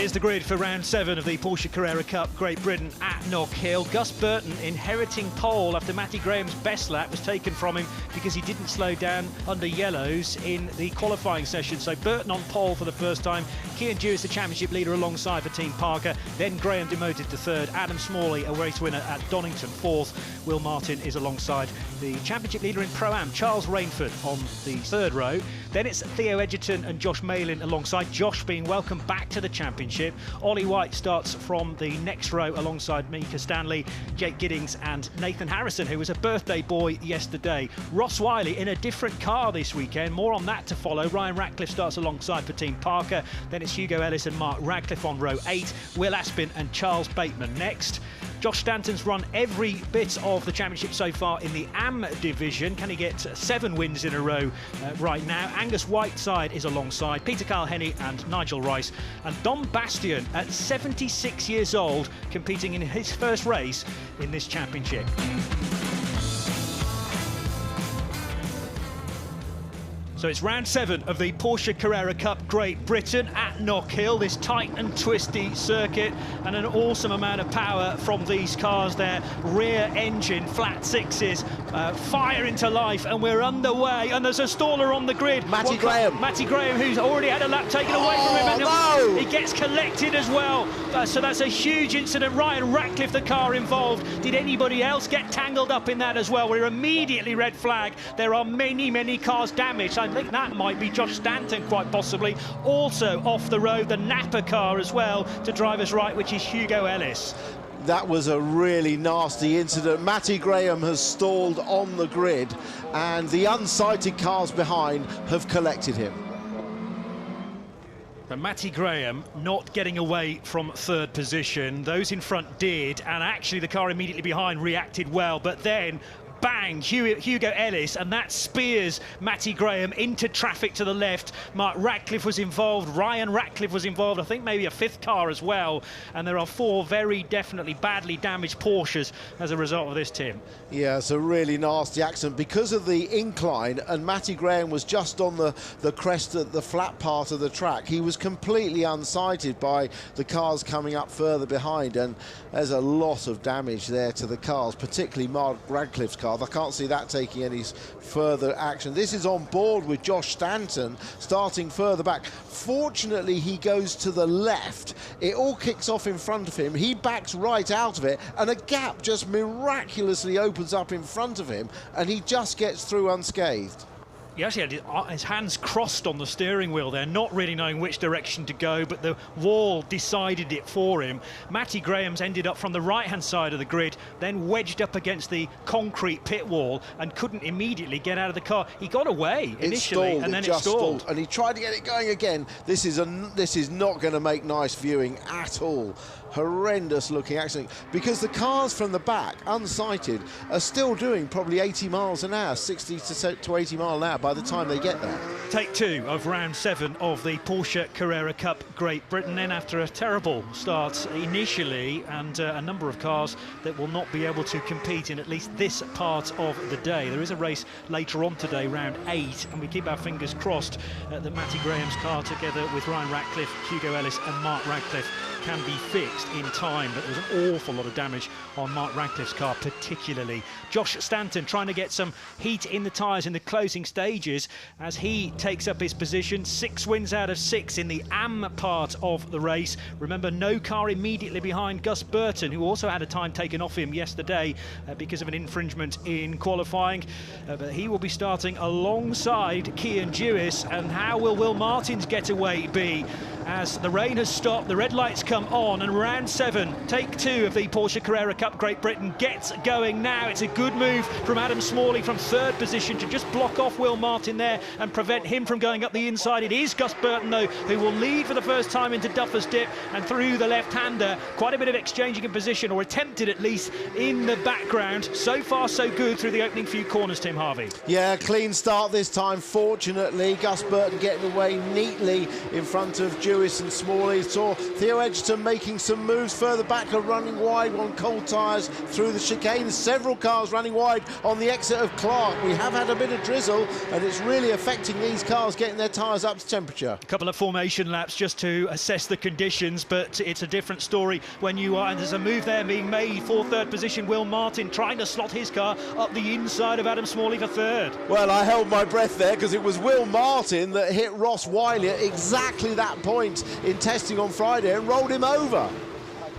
Here's the grid for round 7 of the Porsche Carrera Cup Great Britain at Knockhill. Gus Burton inheriting pole after Matty Graham's best lap was taken from him because he didn't slow down under yellows in the qualifying session. So Burton on pole for the first time. Cian Dewis, the championship leader, alongside for Team Parker. Then Graham demoted to 3rd. Adam Smalley, a race winner at Donington, 4th. Will Martin is alongside the championship leader in Pro-Am, Charles Rainford, on the 3rd row. Then it's Theo Edgerton and Josh Malin alongside. Josh being welcomed back to the championship. Ollie White starts from the next row alongside Mika Stanley, Jake Giddings and Nathan Harrison, who was a birthday boy yesterday. Ross Wiley in a different car this weekend. More on that to follow. Ryan Ratcliffe starts alongside for Team Parker. Then it's Hugo Ellis and Mark Radcliffe on row 8. Will Aspin and Charles Bateman next. Josh Stanton's run every bit of the championship so far in the AM division. Can he get 7 wins in a row right now? Angus Whiteside is alongside Peter Carl-Henny and Nigel Rice. And Dom Bastion, at 76 years old, competing in his first race in this championship. So it's round 7 of the Porsche Carrera Cup Great Britain at Knockhill, this tight and twisty circuit, and an awesome amount of power from these cars there. Rear engine, flat sixes, fire into life, and we're underway. And there's a staller on the grid. Matty Graham, who's already had a lap taken away from him. And no! He gets collected as well. So that's a huge incident. Ryan Ratcliffe, the car involved. Did anybody else get tangled up in that as well? We're immediately red flag. There are many cars damaged. I think that might be Josh Stanton, quite possibly. Also off the road, the Napa car as well to driver's right, which is Hugo Ellis. That was a really nasty incident. Matty Graham has stalled on the grid, and the unsighted cars behind have collected him. But Matty Graham not getting away from 3rd position. Those in front did, and actually the car immediately behind reacted well, but then bang, Hugo Ellis, and that spears Matty Graham into traffic to the left. Mark Radcliffe was involved, Ryan Ratcliffe was involved, I think maybe a 5th car as well, and there are 4 very definitely badly damaged Porsches as a result of this, Tim. Yeah, it's a really nasty accident because of the incline, and Matty Graham was just on the crest of the flat part of the track. He was completely unsighted by the cars coming up further behind, and there's a lot of damage there to the cars, particularly Mark Radcliffe's car. I can't see that taking any further action. This is on board with Josh Stanton starting further back. Fortunately, he goes to the left. It all kicks off in front of him. He backs right out of it, and a gap just miraculously opens up in front of him, and he just gets through unscathed. He actually had his hands crossed on the steering wheel there, not really knowing which direction to go, but the wall decided it for him. Matty Graham's ended up from the right-hand side of the grid, then wedged up against the concrete pit wall and couldn't immediately get out of the car. He got away initially, and then it stalled. And he tried to get it going again. This is not going to make nice viewing at all. Horrendous looking accident, because the cars from the back, unsighted, are still doing probably 80 miles an hour, 60 to 80 miles an hour by the time they get there. Take 2 of round 7 of the Porsche Carrera Cup Great Britain. Then after a terrible start initially, and a number of cars that will not be able to compete in at least this part of the day. There is a race later on today, round 8, and we keep our fingers crossed that Matty Graham's car, together with Ryan Ratcliffe, Hugo Ellis and Mark Radcliffe, can be fixed in time. But there was an awful lot of damage on Mark Radcliffe's car particularly. Josh Stanton trying to get some heat in the tyres in the closing stages as he takes up his position. 6 wins out of 6 in the AM part of the race. Remember, no car immediately behind Gus Burton, who also had a time taken off him yesterday because of an infringement in qualifying. But he will be starting alongside Cian Dewis. And how will Will Martin's getaway be? As the rain has stopped, the red lights come on, and round 7, take 2 of the Porsche Carrera Cup Great Britain gets going now. It's a good move from Adam Smalley from 3rd position to just block off Will Martin there and prevent him from going up the inside. It is Gus Burton, though, who will lead for the first time into Duffer's Dip and through the left-hander. Quite a bit of exchanging in position, or attempted at least, in the background. So far, so good through the opening few corners, Tim Harvey. Yeah, clean start this time, fortunately. Gus Burton getting away neatly in front of Dewis. Jewis and Smalley. Saw Theo Edgerton making some moves further back and running wide on cold tyres through the chicane. Several cars running wide on the exit of Clark. We have had a bit of drizzle, and it's really affecting these cars getting their tyres up to temperature. A couple of formation laps just to assess the conditions, but it's a different story when you are, and there's a move there being made for third position. Will Martin trying to slot his car up the inside of Adam Smalley for third. Well, I held my breath there because it was Will Martin that hit Ross Wiley at exactly that point in testing on Friday and rolled him over.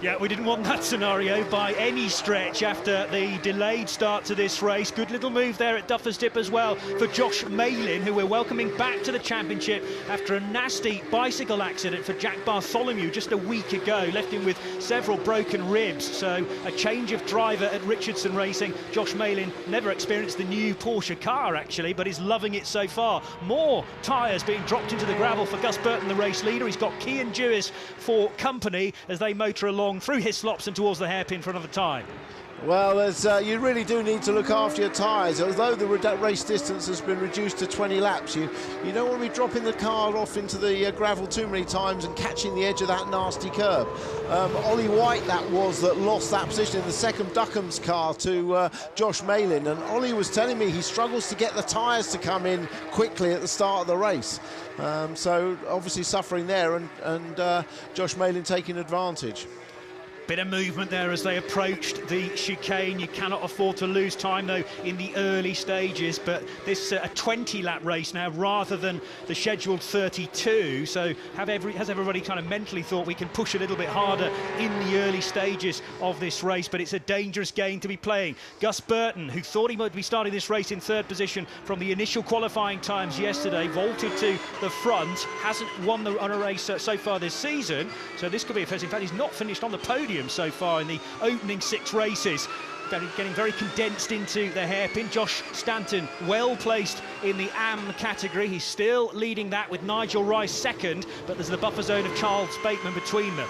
Yeah, we didn't want that scenario by any stretch after the delayed start to this race. Good little move there at Duffer's Dip as well for Josh Malin, who we're welcoming back to the championship after a nasty bicycle accident for Jack Bartholomew just a week ago. Left him with several broken ribs, so a change of driver at Richardson Racing. Josh Malin never experienced the new Porsche car, actually, but is loving it so far. More tyres being dropped into the gravel for Gus Burton, the race leader. He's got Cian Jewis for company as they motor along through Hislops and towards the hairpin for another time. Well, you really do need to look after your tyres. Although the race distance has been reduced to 20 laps, you don't want to be dropping the car off into the gravel too many times and catching the edge of that nasty curb. Ollie White that lost that position in the second Duckham's car to Josh Malin, and Ollie was telling me he struggles to get the tyres to come in quickly at the start of the race. So obviously suffering there, and Josh Malin taking advantage. Bit of movement there as they approached the chicane. You cannot afford to lose time, though, in the early stages. But this a 20-lap race now rather than the scheduled 32. So has everybody kind of mentally thought we can push a little bit harder in the early stages of this race? But it's a dangerous game to be playing. Gus Burton, who thought he might be starting this race in third position from the initial qualifying times yesterday, vaulted to the front, hasn't won on a race so far this season. So this could be a first. In fact, he's not finished on the podium so far in the opening 6 races. Getting very condensed into the hairpin. Josh Stanton well placed in the AM category. He's still leading that with Nigel Rice second, but there's the buffer zone of Charles Bateman between them.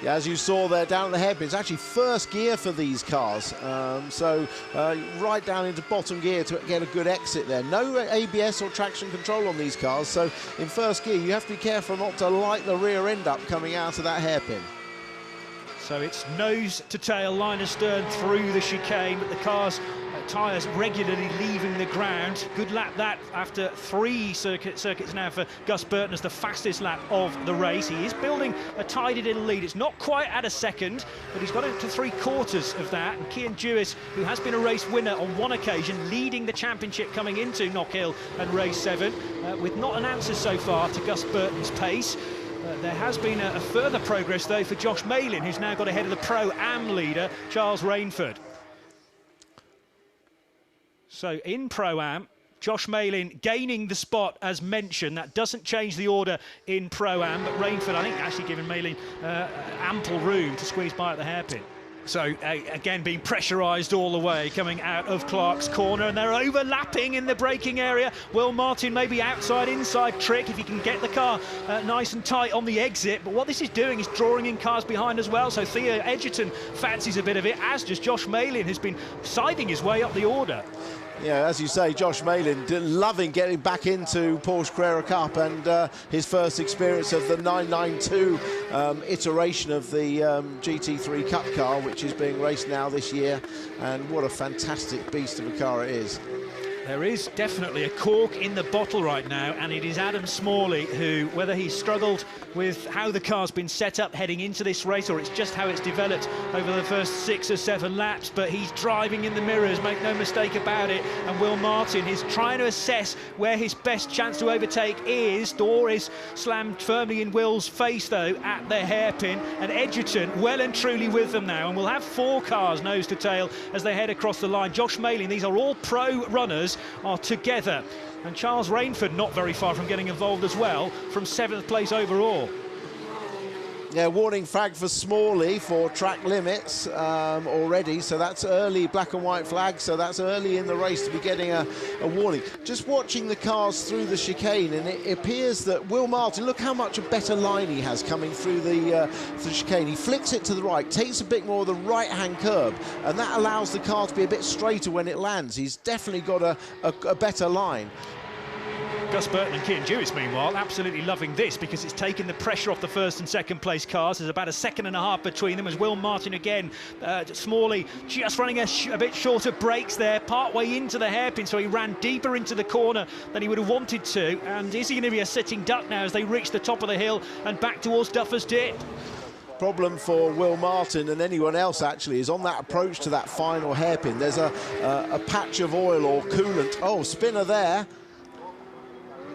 Yeah, as you saw there down at the hairpin, it's actually first gear for these cars. Right down into bottom gear to get a good exit there. No ABS or traction control on these cars, so in first gear you have to be careful not to light the rear end up coming out of that hairpin. So it's nose to tail, line astern through the chicane, but the car's tyres regularly leaving the ground. Good lap that after 3 circuits now for Gus Burton as the fastest lap of the race. He is building a tidy little lead. It's not quite at a second, but he's got it to 3/4 of that. And Cian Jewis, who has been a race winner on one occasion, leading the championship coming into Knockhill and race 7, with not an answer so far to Gus Burton's pace. There has been a further progress, though, for Josh Malin, who's now got ahead of the Pro-Am leader, Charles Rainford. So in Pro-Am, Josh Malin gaining the spot as mentioned. That doesn't change the order in Pro-Am, but Rainford, I think, actually giving Malin ample room to squeeze by at the hairpin. So, again, being pressurised all the way, coming out of Clark's corner, and they're overlapping in the braking area. Will Martin maybe outside-inside trick if he can get the car nice and tight on the exit. But what this is doing is drawing in cars behind as well. So Theo Edgerton fancies a bit of it, as does Josh Malin, who's been scything his way up the order. Yeah, as you say, Josh Malin loving getting back into Porsche Carrera Cup, and his first experience of the 992 iteration of the GT3 Cup car, which is being raced now this year, and what a fantastic beast of a car it is. There is definitely a cork in the bottle right now, and it is Adam Smalley who, whether he's struggled with how the car's been set up heading into this race, or it's just how it's developed over the first 6 or 7 laps, but he's driving in the mirrors, make no mistake about it. And Will Martin is trying to assess where his best chance to overtake is. Door is slammed firmly in Will's face, though, at the hairpin, and Edgerton well and truly with them now, and we'll have 4 cars nose to tail as they head across the line. Josh Malin, these are all pro runners, are together, and Charles Rainford not very far from getting involved as well, from 7th place overall. Yeah, warning flag for Smalley for track limits already, so that's early black and white flag, so that's early in the race to be getting a warning. Just watching the cars through the chicane, and it appears that Will Martin, look how much a better line he has coming through the chicane. He flicks it to the right, takes a bit more of the right-hand curb, and that allows the car to be a bit straighter when it lands. He's definitely got a better line. Gus Burton and Cian Jewis, meanwhile, absolutely loving this because it's taken the pressure off the first and second place cars. There's about a second and a half between them as Will Martin again, Smalley just running a bit short of brakes there, part way into the hairpin, so he ran deeper into the corner than he would have wanted to. And is he going to be a sitting duck now as they reach the top of the hill and back towards Duffers Dip? Problem for Will Martin and anyone else actually is on that approach to that final hairpin. There's a patch of oil or coolant. Oh, spinner there.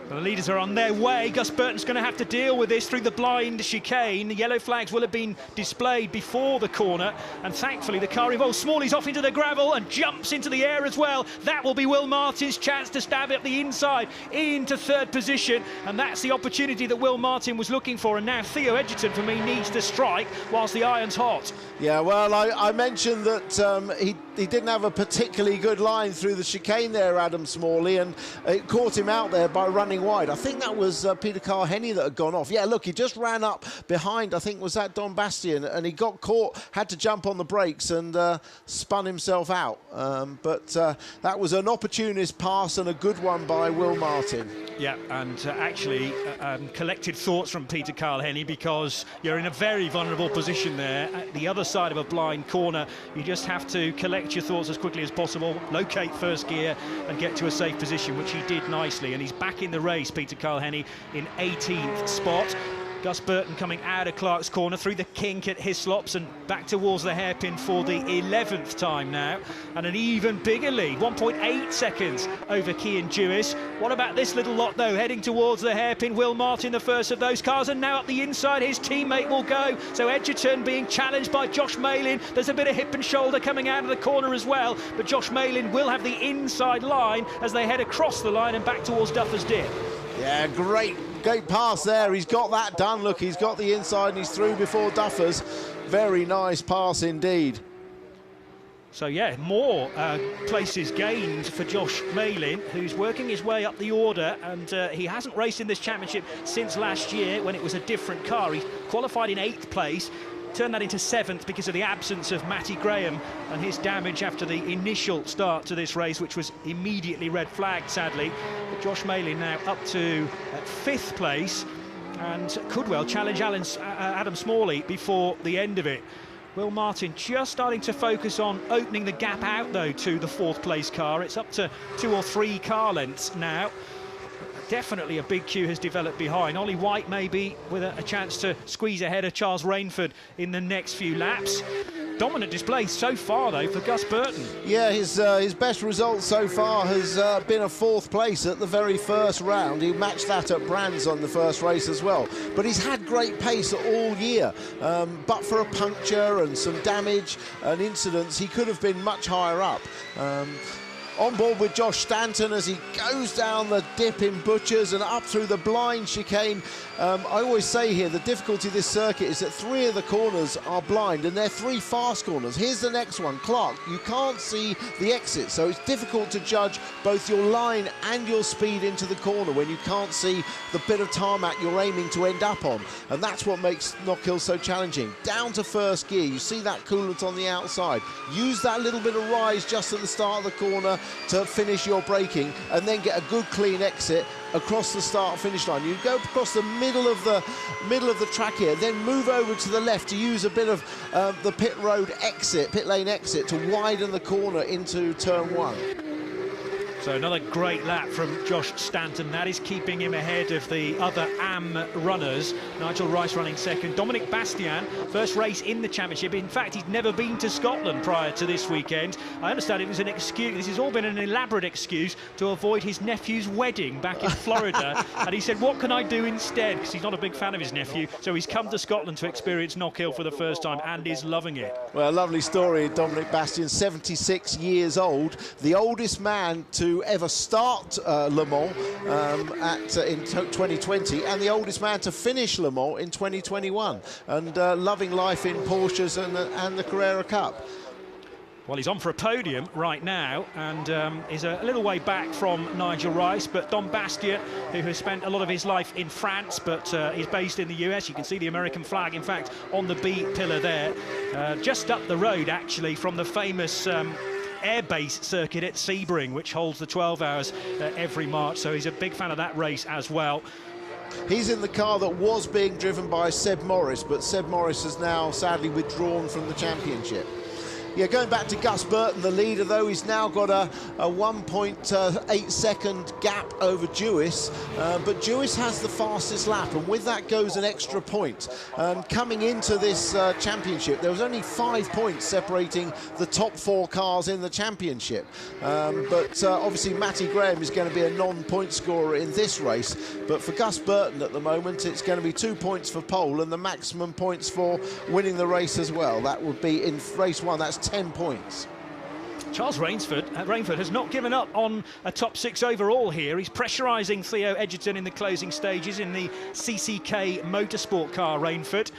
The leaders are on their way. Gus Burton's going to have to deal with this through the blind chicane. The yellow flags will have been displayed before the corner, and thankfully the car evolves. Smalley's off into the gravel and jumps into the air as well. That will be Will Martin's chance to stab at the inside into third position, and that's the opportunity that Will Martin was looking for. And now Theo Edgerton, for me, needs to strike whilst the iron's hot. Yeah, well, I mentioned that he didn't have a particularly good line through the chicane there, Adam Smalley, and it caught him out there by running wide. I think that was Peter Carr-Henny that had gone off. Yeah, look, he just ran up behind, I think was that Don Bastian, and he got caught, had to jump on the brakes and spun himself out. But that was an opportunist pass and a good one by Will Martin. Yeah, and actually collected thoughts from Peter Carl-Henny, because you're in a very vulnerable position there at the other side of a blind corner. You just have to collect your thoughts as quickly as possible, locate first gear and get to a safe position, which he did nicely. And he's back in the race, Peter Carl-Henny, in 18th spot. Gus Burton coming out of Clark's corner through the kink at Hislops and back towards the hairpin for the 11th time now, and an even bigger lead, 1.8 seconds over Cian Jewis. What about this little lot though, heading towards the hairpin? Will Martin, the first of those cars, and now up the inside his teammate will go. So Edgerton being challenged by Josh Malin. There's a bit of hip and shoulder coming out of the corner as well, but Josh Malin will have the inside line as they head across the line and back towards Duffers Dip. Yeah, great pass there. He's got that done. Look, he's got the inside and he's through before Duffers. Very nice pass indeed. So yeah, more places gained for Josh Malin, who's working his way up the order, and he hasn't raced in this championship since last year when it was a different car. He qualified in 8th place, turned that into 7th because of the absence of Matty Graham and his damage after the initial start to this race, which was immediately red flagged, sadly. But Josh Malin now up to 5th place and could well challenge Adam Smalley before the end of it. Will Martin just starting to focus on opening the gap out, though, to the 4th place car. It's up to 2 or 3 car lengths now. Definitely a big queue has developed behind. Ollie White maybe with a chance to squeeze ahead of Charles Rainford in the next few laps. Dominant display so far though for Gus Burton. Yeah, his best result so far has been a 4th place at the very first round. He matched that at Brands on the first race as well. But he's had great pace all year. But for a puncture and some damage and incidents, he could have been much higher up. On board with Josh Stanton as he goes down the dip in Butchers and up through the blind chicane. I always say here, the difficulty of this circuit is that 3 of the corners are blind, and they're 3 fast corners. Here's the next one, Clark. You can't see the exit, so it's difficult to judge both your line and your speed into the corner when you can't see the bit of tarmac you're aiming to end up on. And that's what makes Knockhill so challenging. Down to first gear, you see that coolant on the outside. Use that little bit of rise just at the start of the corner to finish your braking, and then get a good clean exit across the start finish line. You go across the middle of the track here, then move over to the left to use a bit of the pit lane exit to widen the corner into turn 1. So another great lap from Josh Stanton. That is keeping him ahead of the other AM runners. Nigel Rice running second. Dominic Bastian, first race in the championship. In fact, he'd never been to Scotland prior to this weekend. I understand it was an excuse. This has all been an elaborate excuse to avoid his nephew's wedding back in Florida. And he said, what can I do instead? Because he's not a big fan of his nephew. So he's come to Scotland to experience Knockhill for the first time and is loving it. Well, a lovely story, Dominic Bastian, 76 years old. The oldest man to ever start Le Mans in 2020, and the oldest man to finish Le Mans in 2021, and loving life in Porsches and the Carrera Cup. Well, he's on for a podium right now and is a little way back from Nigel Rice, but Dom Bastian, who has spent a lot of his life in France but is based in the US. You can see the American flag, in fact, on the B pillar there, just up the road actually from the famous airbase circuit at Sebring, which holds the 12 hours every March, so he's a big fan of that race as well. He's in the car that was being driven by Seb Morris, but Seb Morris has now sadly withdrawn from the championship. Yeah, going back to Gus Burton, the leader, though, he's now got a 1.8 second gap over Dewis, but Dewis has the fastest lap, and with that goes an extra point. Coming into this championship, there was only 5 points separating the top 4 cars in the championship. But obviously Matty Graham is going to be a non-point scorer in this race, but for Gus Burton at the moment, it's going to be 2 points for pole and the maximum points for winning the race as well. That would be in race 1, that's 10 points. Charles Rainford has not given up on a top 6 overall here. He's pressurising Theo Edgerton in the closing stages in the CCK Motorsport car, Rainford.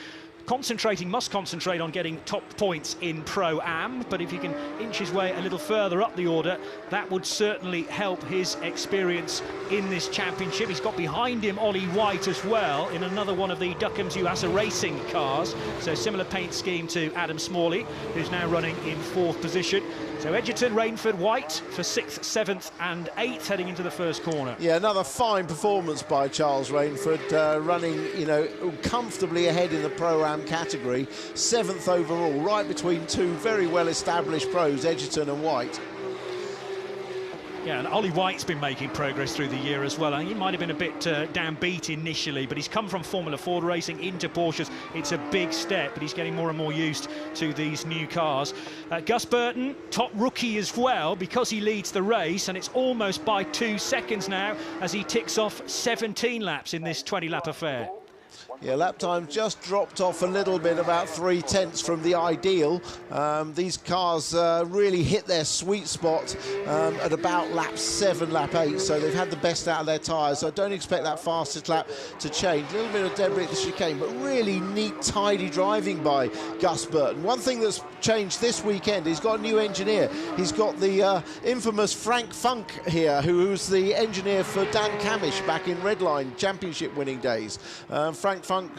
Must concentrate on getting top points in Pro-Am, but if he can inch his way a little further up the order, that would certainly help his experience in this championship. He's got behind him Ollie White as well in another one of the Duckham's Yuasa Racing cars, so similar paint scheme to Adam Smalley, who's now running in 4th position. So Edgerton, Rainford, White for 6th, 7th and 8th heading into the first corner. Yeah, another fine performance by Charles Rainford, running, you know, comfortably ahead in the Pro-Am category, 7th overall, right between 2 very well-established pros, Edgerton and White. Yeah, and Ollie White's been making progress through the year as well. He might have been a bit downbeat initially, but he's come from Formula Ford racing into Porsches. It's a big step, but he's getting more and more used to these new cars. Gus Burton, top rookie as well, because he leads the race, and it's almost by 2 seconds now as he ticks off 17 laps in this 20-lap affair. Yeah, lap time just dropped off a little bit, about 3/10 from the ideal. These cars really hit their sweet spot at about lap 7, lap 8, so they've had the best out of their tyres. So I don't expect that fastest lap to change. A little bit of debris at the chicane, but really neat, tidy driving by Gus Burton. One thing that's changed this weekend, he's got a new engineer. He's got the infamous Frank Funk here, who was the engineer for Dan Camish back in Redline Championship winning days. Frank Funk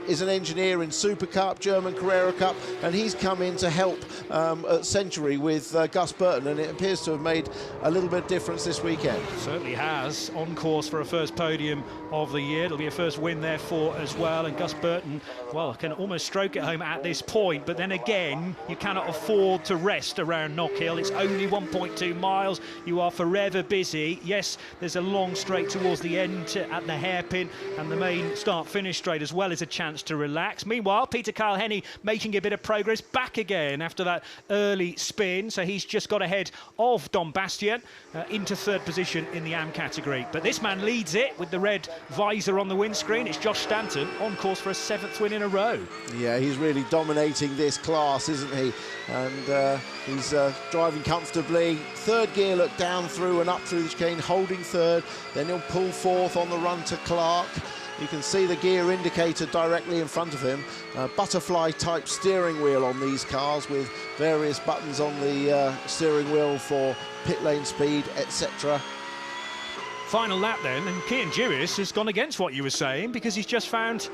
is an engineer in Super Cup, German Carrera Cup, and he's come in to help at Century with Gus Burton, and it appears to have made a little bit of difference this weekend. Certainly has. On course for a first podium of the year. It'll be a first win therefore as well, and Gus Burton, well, can almost stroke it home at this point, but then again, you cannot afford to rest around Knockhill. It's only 1.2 miles. You are forever busy. Yes, there's a long straight towards the end at the hairpin, and the main start-finish straight as well is a chance to relax. Meanwhile, Peter Kyle-Henny making a bit of progress back again after that early spin, so he's just got ahead of Dom Bastian into 3rd position in the AM category. But this man leads it with the red visor on the windscreen. It's Josh Stanton on course for a 7th win in a row. Yeah, he's really dominating this class, isn't he? And he's driving comfortably. 3rd gear, look down through and up through the chicane, holding 3rd. Then he'll pull 4th on the run to Clark. You can see the gear indicator directly in front of him. Butterfly type steering wheel on these cars with various buttons on the steering wheel for pit lane speed, etc. Final lap then, and Cian Dewis has gone against what you were saying, because he's just found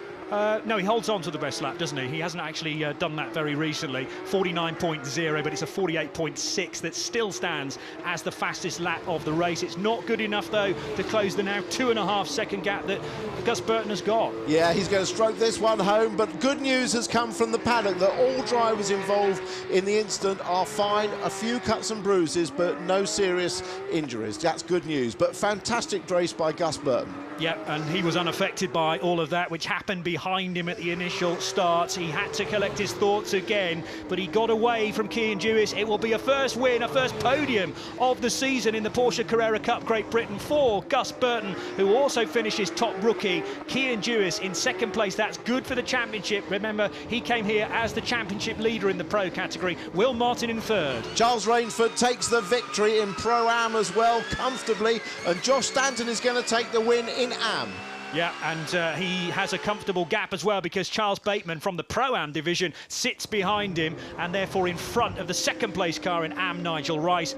no, he holds on to the best lap, doesn't he? He hasn't actually done that very recently. 49.0, but it's a 48.6 that still stands as the fastest lap of the race. It's not good enough, though, to close the now 2.5 second gap that Gus Burton has got. Yeah, he's going to stroke this one home, but good news has come from the paddock that all drivers involved in the incident are fine. A few cuts and bruises, but no serious injuries. That's good news, but fantastic race by Gus Burton. Yeah, and he was unaffected by all of that, which happened behind him at the initial start. He had to collect his thoughts again, but he got away from Cian Dewis. It will be a first win, a first podium of the season in the Porsche Carrera Cup Great Britain for Gus Burton, who also finishes top rookie. Cian Dewis in 2nd place. That's good for the championship. Remember, he came here as the championship leader in the pro category. Will Martin in 3rd. Charles Rainford takes the victory in Pro-Am as well, comfortably, and Josh Stanton is going to take the win in AM. Yeah, and he has a comfortable gap as well, because Charles Bateman from the Pro-Am division sits behind him and therefore in front of the 2nd place car in AM, Nigel Rice.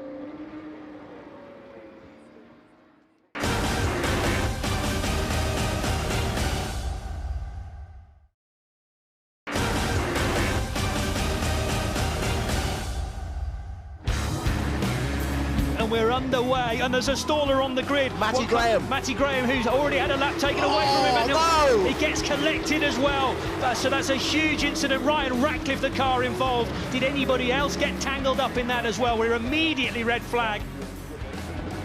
we're underway, and there's a staller on the grid. Matty Graham, who's already had a lap taken away from him, and no! he gets collected as well. So that's a huge incident. Ryan Ratcliffe, the car involved. Did anybody else get tangled up in that as well? We're immediately red flag.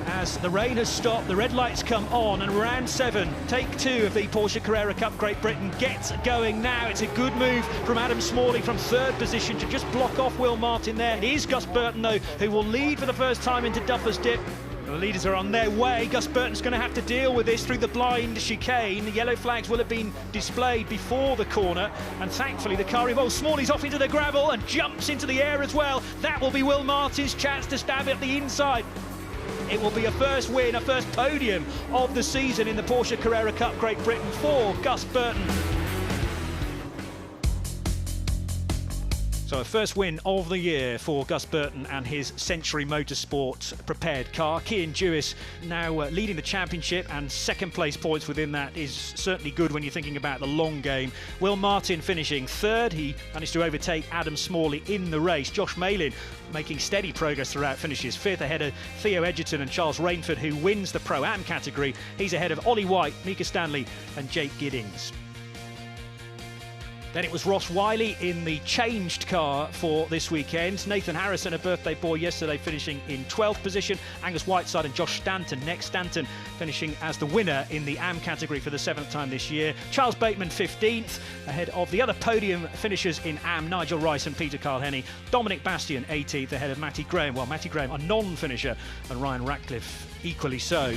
As the rain has stopped, the red lights come on, and round 7, take 2 of the Porsche Carrera Cup Great Britain gets going now. It's a good move from Adam Smalley from 3rd position to just block off Will Martin there. It is Gus Burton, though, who will lead for the first time into Duffer's Dip. The leaders are on their way. Gus Burton's going to have to deal with this through the blind chicane. The yellow flags will have been displayed before the corner, and thankfully the car evolves. Smalley's off into the gravel and jumps into the air as well. That will be Will Martin's chance to stab at the inside. It will be a first win, a first podium of the season in the Porsche Carrera Cup Great Britain for Gus Burton. So a first win of the year for Gus Burton and his Century Motorsport prepared car. Cian Dewis now leading the championship, and 2nd place points within that is certainly good when you're thinking about the long game. Will Martin finishing 3rd. He managed to overtake Adam Smalley in the race. Josh Malin making steady progress throughout, finishes 5th ahead of Theo Edgerton and Charles Rainford, who wins the Pro-Am category. He's ahead of Ollie White, Mika Stanley and Jake Giddings. Then it was Ross Wiley in the changed car for this weekend. Nathan Harrison, a birthday boy yesterday, finishing in 12th position. Angus Whiteside and Josh Stanton. Nick Stanton finishing as the winner in the AM category for the 7th time this year. Charles Bateman 15th, ahead of the other podium finishers in AM, Nigel Rice and Peter Carl-Henny. Dominic Bastian 18th, ahead of Matty Graham. Well, Matty Graham a non-finisher, and Ryan Ratcliffe equally so.